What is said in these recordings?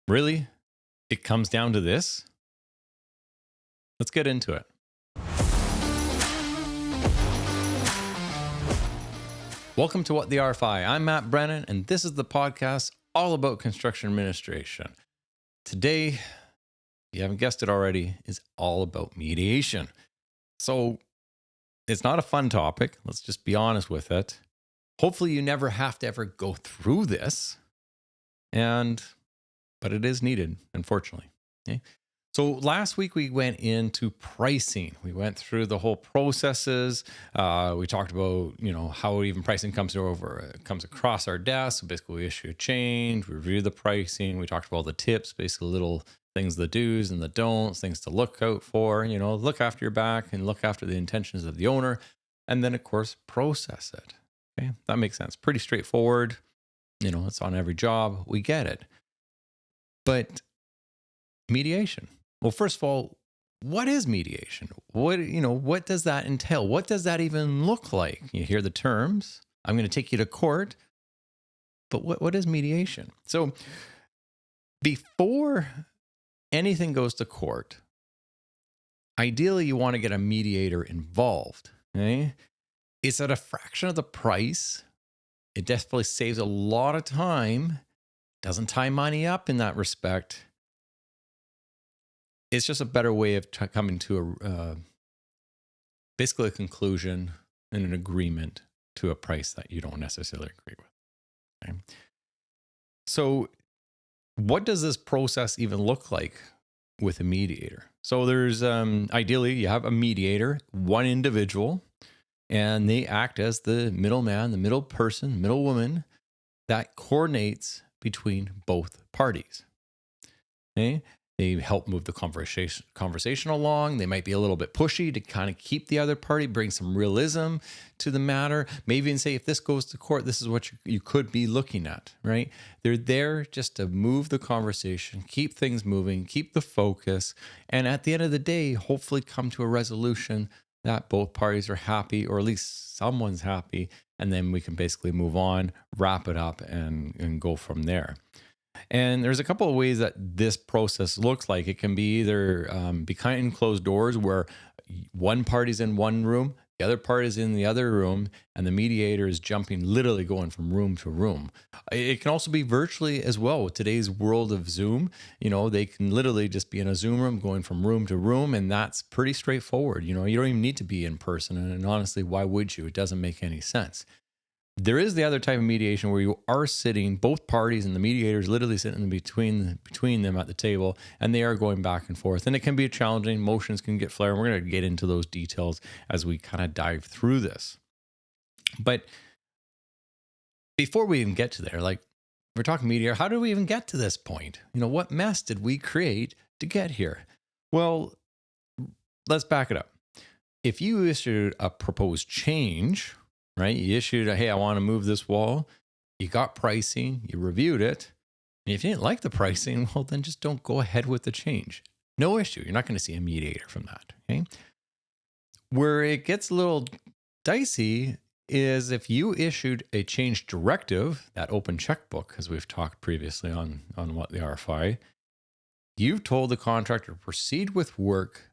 Really? It comes down to this? Let's get into it. Welcome to What the RFI. I'm Matt Brennan, and this is the podcast all about construction administration. Today, you haven't guessed it already, is all about mediation. So it's not a fun topic. Let's just be honest with it. Hopefully you never have to ever go through this. But it is needed, unfortunately. Okay? So last week we went into pricing. We went through the whole processes. We talked about, how even pricing comes across our desk. So basically we issue a change, we review the pricing. We talked about all the tips, basically little things, the do's and the don'ts, things to look out for, look after your back and look after the intentions of the owner. And then of course, process it. Okay. That makes sense. Pretty straightforward. It's on every job. We get it. But mediation. Well, first of all, what is mediation? What does that entail? What does that even look like? You hear the terms. I'm going to take you to court. But what is mediation? So before anything goes to court, ideally you want to get a mediator involved. Okay? It's at a fraction of the price. It definitely saves a lot of time. Doesn't tie money up in that respect. It's just a better way of coming to basically a conclusion and an agreement to a price that you don't necessarily agree with. Okay? So what does this process even look like with a mediator? So there's ideally you have a mediator, one individual, and they act as the middleman, the middle person, middle woman that coordinates between both parties. Okay? They help move the conversation along. They might be a little bit pushy to kind of keep the other party, bring some realism to the matter. Maybe even say, if this goes to court, this is what you could be looking at, right? They're there just to move the conversation, keep things moving, keep the focus, and at the end of the day, hopefully come to a resolution that both parties are happy, or at least someone's happy, and then we can basically move on, wrap it up, and go from there. And there's a couple of ways that this process looks like. It can be either behind closed doors, where one party's in one room, the other part is in the other room, and the mediator is literally going from room to room. It can also be virtually as well. With today's world of Zoom, they can literally just be in a Zoom room going from room to room, and that's pretty straightforward. You don't even need to be in person. And honestly, why would you? It doesn't make any sense. There is the other type of mediation where you are sitting, both parties and the mediator is literally sitting in between them at the table, and they are going back and forth. And it can be challenging. Emotions can get flared. We're going to get into those details as we kind of dive through this. But before we even get to there, we're talking mediator, how do we even get to this point? What mess did we create to get here? Well, let's back it up. If you issued a proposed change, right? You issued hey, I want to move this wall. You got pricing, you reviewed it. And if you didn't like the pricing, well, then just don't go ahead with the change. No issue. You're not going to see a mediator from that. Okay. Where it gets a little dicey is if you issued a change directive, that open checkbook, as we've talked previously on what the RFI, you've told the contractor to proceed with work,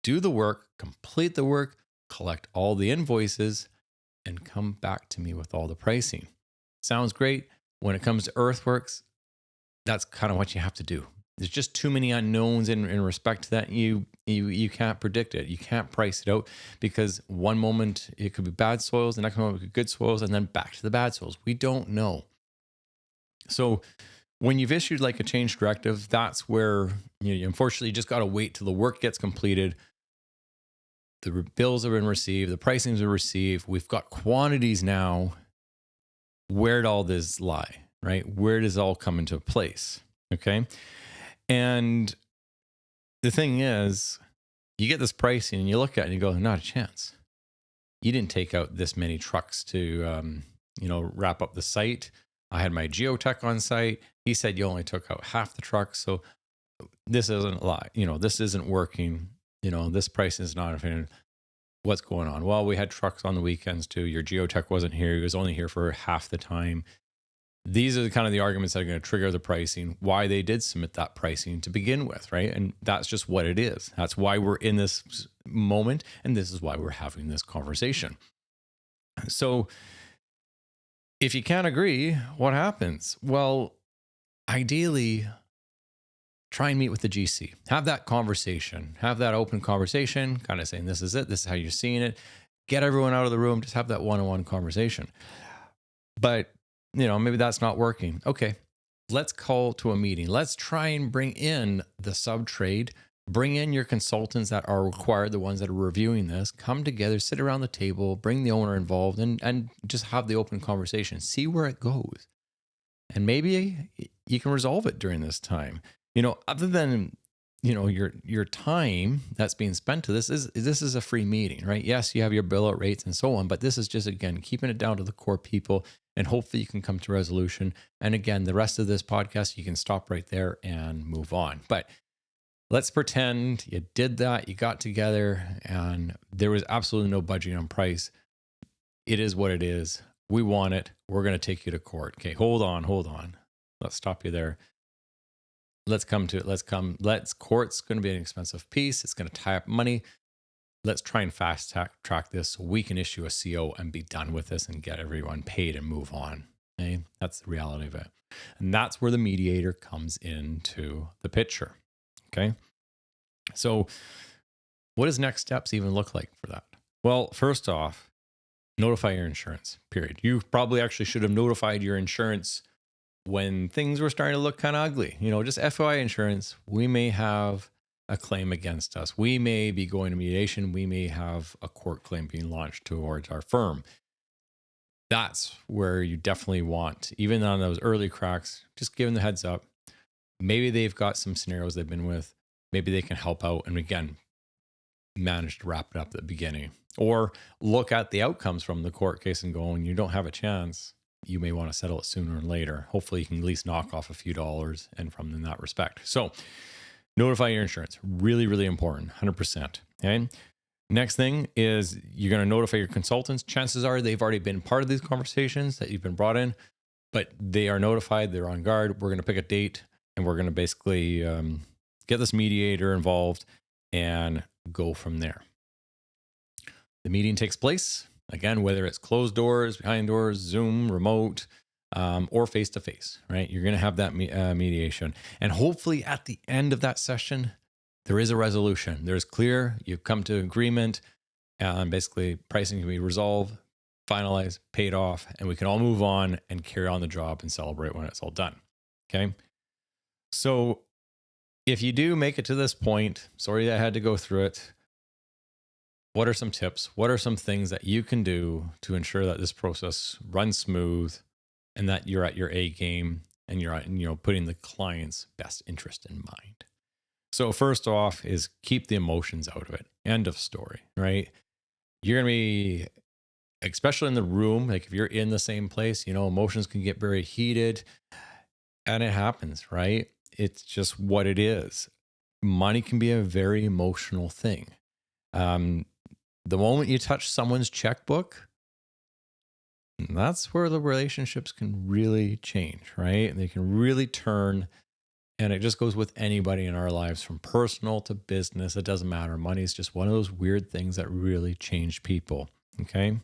do the work, complete the work, collect all the invoices, and come back to me with all the pricing. Sounds great. When it comes to earthworks, that's kind of what you have to do. There's just too many unknowns in respect to that. You can't predict it. You can't price it out, because one moment it could be bad soils, the next moment it could be good soils, and then back to the bad soils. We don't know. So when you've issued a change directive, that's where you unfortunately just got to wait till the work gets completed. The bills have been received, the pricings are received. We've got quantities now. Where'd all this lie, right? Where does it all come into place? Okay. And the thing is, you get this pricing and you look at it and you go, not a chance. You didn't take out this many trucks to, wrap up the site. I had my geotech on site. He said you only took out half the trucks. So this isn't a lie. This isn't working. This price is not efficient. What's going on? Well, we had trucks on the weekends too. Your geotech wasn't here. He was only here for half the time. these are the kind of the arguments that are going to trigger the pricing, why they did submit that pricing to begin with, right? And that's just what it is. That's why we're in this moment, and this is why we're having this conversation. So if you can't agree, what happens? Well, ideally, try and meet with the GC. Have that conversation. Have that open conversation, kind of saying, this is it. This is how you're seeing it. Get everyone out of the room. Just have that one-on-one conversation. But, maybe that's not working. Okay, let's call to a meeting. Let's try and bring in the sub-trade. Bring in your consultants that are required, the ones that are reviewing this. Come together, sit around the table, bring the owner involved, and just have the open conversation. See where it goes. And maybe you can resolve it during this time. Other than, your time that's being spent to this is a free meeting, right? Yes, you have your bill out rates and so on, but this is just, again, keeping it down to the core people, and hopefully you can come to resolution. And again, the rest of this podcast, you can stop right there and move on. But let's pretend you did that, you got together, and there was absolutely no budging on price. It is what it is. We want it. We're going to take you to court. Okay, hold on. Let's stop you there. Let's come to it. Court's going to be an expensive piece. It's going to tie up money. Let's try and fast track this so we can issue a CO and be done with this and get everyone paid and move on. Okay? That's the reality of it. And that's where the mediator comes into the picture. Okay. So what does next steps even look like for that? Well, first off, notify your insurance, period. You probably actually should have notified your insurance when things were starting to look kind of ugly. Just FYI insurance, we may have a claim against us. We may be going to mediation. We may have a court claim being launched towards our firm. That's where you definitely want, even on those early cracks, just give them the heads up. Maybe they've got some scenarios they've been with. Maybe they can help out and, again, manage to wrap it up at the beginning. Or look at the outcomes from the court case and go, when you don't have a chance, you may want to settle it sooner or later. Hopefully you can at least knock off a few dollars and from in that respect. So notify your insurance. Really, really important. 100%. Okay. Next thing is you're going to notify your consultants. Chances are they've already been part of these conversations that you've been brought in, but they are notified. They're on guard. We're going to pick a date and we're going to basically get this mediator involved and go from there. The meeting takes place, again, whether it's closed doors, behind doors, Zoom, remote, or face-to-face, right? You're going to have that mediation. And hopefully at the end of that session, there is a resolution. There's clear, you've come to agreement, and basically pricing can be resolved, finalized, paid off, and we can all move on and carry on the job and celebrate when it's all done, okay? So if you do make it to this point, sorry I had to go through it, what are some tips? What are some things that you can do to ensure that this process runs smooth and that you're at your A game and you're putting the client's best interest in mind? So first off is keep the emotions out of it. End of story, right? You're going to be, especially in the room, like if you're in the same place, emotions can get very heated and it happens, right? It's just what it is. Money can be a very emotional thing. The moment you touch someone's checkbook, that's where the relationships can really change, right? They can really turn, and it just goes with anybody in our lives, from personal to business. It doesn't matter. Money is just one of those weird things that really change people, okay?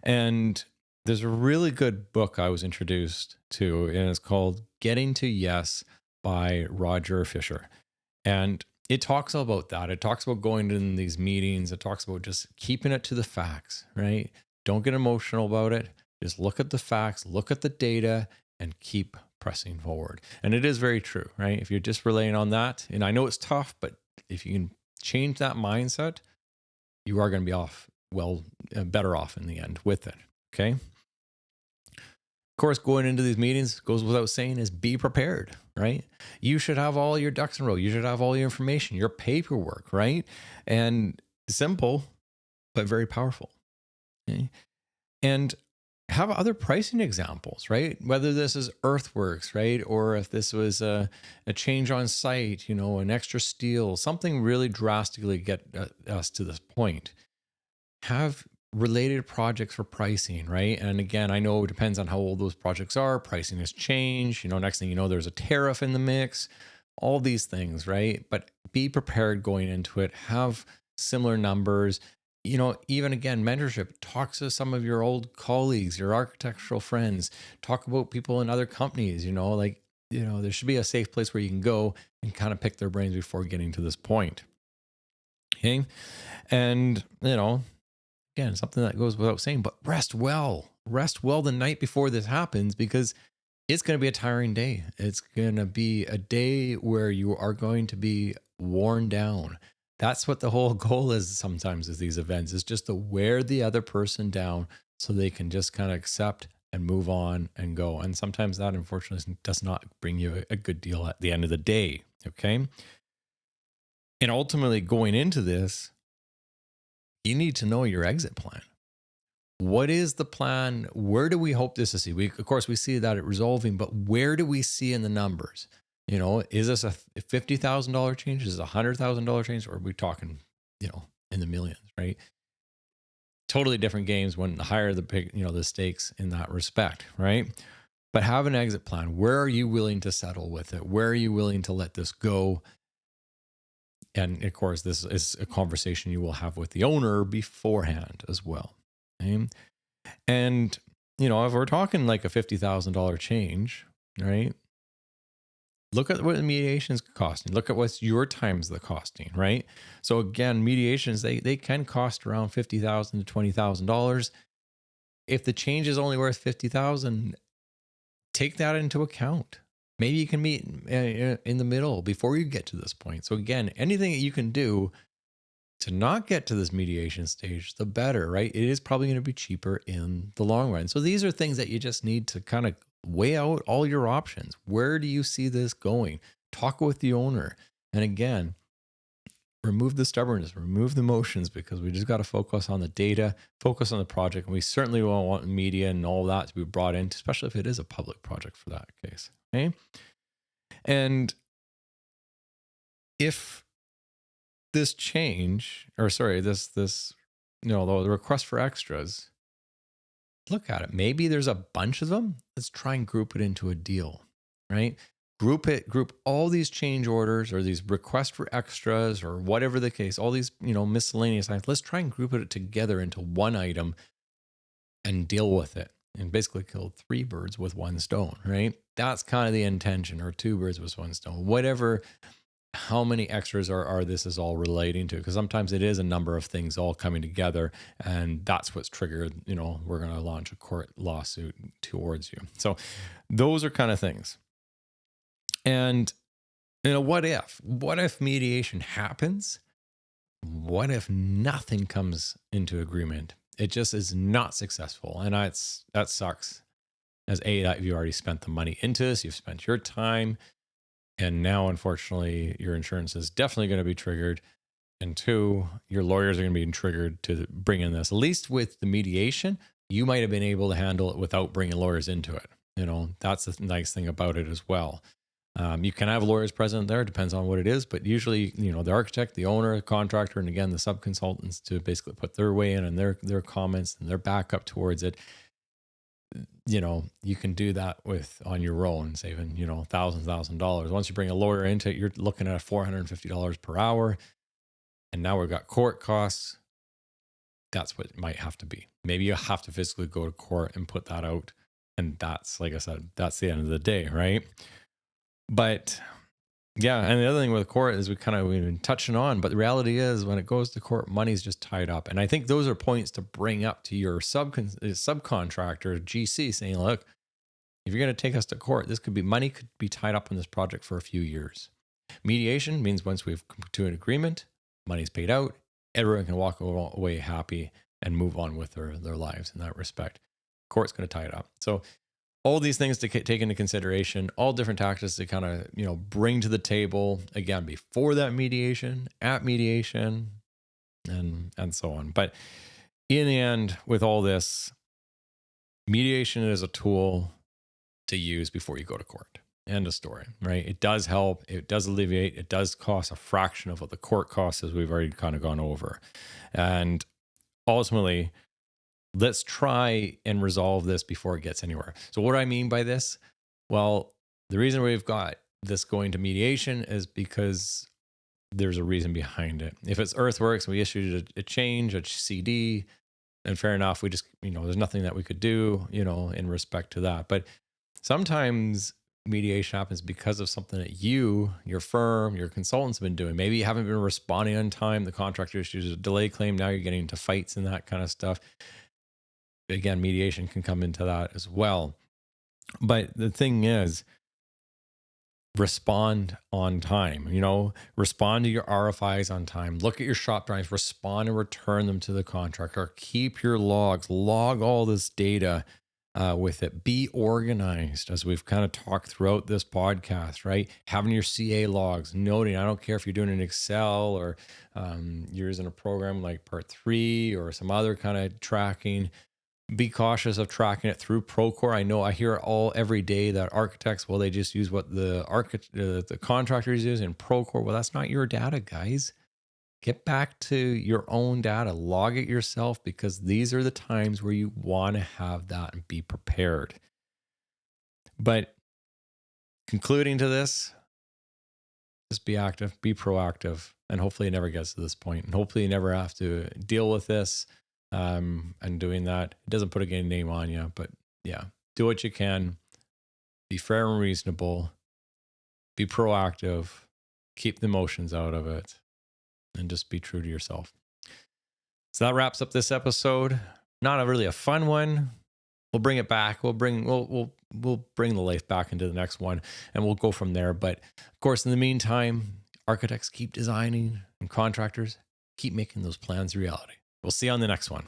And there's a really good book I was introduced to, and it's called Getting to Yes by Roger Fisher. And it talks about that. It talks about going to these meetings. It talks about just keeping it to the facts, right? Don't get emotional about it. Just look at the facts, look at the data, and keep pressing forward. And it is very true, right? If you're just relying on that, and I know it's tough, but if you can change that mindset, you are going to be better off in the end with it, okay? Of course, going into these meetings, goes without saying, is be prepared, right? You should have all your ducks in a row. You should have all your information, your paperwork, right? And simple, but very powerful. Okay? And have other pricing examples, right? Whether this is earthworks, right? Or if this was a change on site, an extra steel, something really drastically get us to this point. Have related projects for pricing, right? And again, I know it depends on how old those projects are. Pricing has changed. Next thing you know, there's a tariff in the mix, all these things, right? But be prepared going into it. Have similar numbers. Even again, mentorship, talk to some of your old colleagues, your architectural friends, talk about people in other companies, there should be a safe place where you can go and kind of pick their brains before getting to this point. Okay. And, again, something that goes without saying, but rest well the night before this happens, because it's going to be a tiring day. It's going to be a day where you are going to be worn down. That's what the whole goal is sometimes is these events, is just to wear the other person down so they can just kind of accept and move on and go. And sometimes that, unfortunately, does not bring you a good deal at the end of the day. Okay. And ultimately, going into this, you need to know your exit plan. What is the plan? Where do we hope this to see? Of course, we see that it resolving, but where do we see in the numbers? Is this a $50,000 change? Is it a $100,000 change? Or are we talking, in the millions, right? Totally different games when the higher the stakes in that respect, right? But have an exit plan. Where are you willing to settle with it? Where are you willing to let this go? And of course, this is a conversation you will have with the owner beforehand as well. Okay? And, if we're talking like a $50,000 change, right? Look at what the mediation is costing. Look at what's your times the costing, right? So again, mediations, they can cost around $50,000 to $20,000. If the change is only worth $50,000, take that into account. Maybe you can meet in the middle before you get to this point. So again, anything that you can do to not get to this mediation stage, the better, right? It is probably going to be cheaper in the long run. So these are things that you just need to kind of weigh out all your options. Where do you see this going? Talk with the owner. And again, remove the stubbornness, remove the emotions, because we just got to focus on the data, focus on the project. And we certainly won't want media and all that to be brought in, especially if it is a public project for that case. Okay. And if this change, the request for extras, look at it. Maybe there's a bunch of them. Let's try and group it into a deal, right? Group all these change orders or these requests for extras or whatever the case, all these, miscellaneous items. Let's try and group it together into one item and deal with it, and basically kill 3 birds with 1 stone, right? That's kind of the intention, or 2 birds with 1 stone, whatever. How many extras are this is all relating to? Because sometimes it is a number of things all coming together, and that's what's triggered, we're going to launch a court lawsuit towards you. So those are kind of things. And, what if mediation happens? What if nothing comes into agreement? It just is not successful. And that sucks. As that you've already spent the money into this, you've spent your time. And now, unfortunately, your insurance is definitely going to be triggered. And 2, your lawyers are going to be triggered to bring in this. At least with the mediation, you might have been able to handle it without bringing lawyers into it. That's the nice thing about it as well. You can have lawyers present there, depends on what it is. But usually, the architect, the owner, the contractor, and again, the subconsultants to basically put their way in and their comments and their backup towards it. You can do that on your own, saving, $1,000. Once you bring a lawyer into it, you're looking at $450 per hour. And now we've got court costs. That's what it might have to be. Maybe you have to physically go to court and put that out. And that's, like I said, that's the end of the day, right? But yeah, and the other thing with court is we've been touching on, but the reality is when it goes to court, money's just tied up. And I think those are points to bring up to your subcontractor, GC, saying, look, if you're going to take us to court, money could be tied up in this project for a few years. Mediation means once we've come to an agreement, money's paid out, everyone can walk away happy and move on with their lives in that respect. Court's going to tie it up. So all these things to take into consideration, all different tactics to kind of, bring to the table, again, before that mediation, at mediation, and so on. But in the end, with all this, mediation is a tool to use before you go to court. End of story, right? It does help. It does alleviate. It does cost a fraction of what the court costs, as we've already kind of gone over. And ultimately, let's try and resolve this before it gets anywhere. So what do I mean by this? Well, the reason we've got this going to mediation is because there's a reason behind it. If it's earthworks and we issued a change, a CD, then fair enough. We just, there's nothing that we could do, in respect to that. But sometimes mediation happens because of something that you, your firm, your consultants have been doing. Maybe you haven't been responding on time. The contractor issues a delay claim. Now you're getting into fights and that kind of stuff. Again, mediation can come into that as well. But the thing is, respond on time, respond to your RFIs on time, look at your shop drawings, respond and return them to the contractor, keep your logs, log all this data with it, be organized, as we've kind of talked throughout this podcast, right? Having your CA logs, noting, I don't care if you're doing an Excel or you're using a program like Part 3 or some other kind of tracking. Be cautious of tracking it through Procore. I know I hear every day that architects, well, they just use what the contractors use in Procore. Well, that's not your data, guys. Get back to your own data, log it yourself, because these are the times where you want to have that and be prepared. But concluding to this, just be active, be proactive, and hopefully it never gets to this point. And hopefully you never have to deal with this. And doing that, it doesn't put a name on you, but yeah, do what you can, be fair and reasonable, be proactive, keep the emotions out of it, and just be true to yourself. So that wraps up this episode. Not really a fun one. We'll bring it back. We'll bring the life back into the next one, and we'll go from there. But of course, in the meantime, architects keep designing and contractors keep making those plans reality. We'll see you on the next one.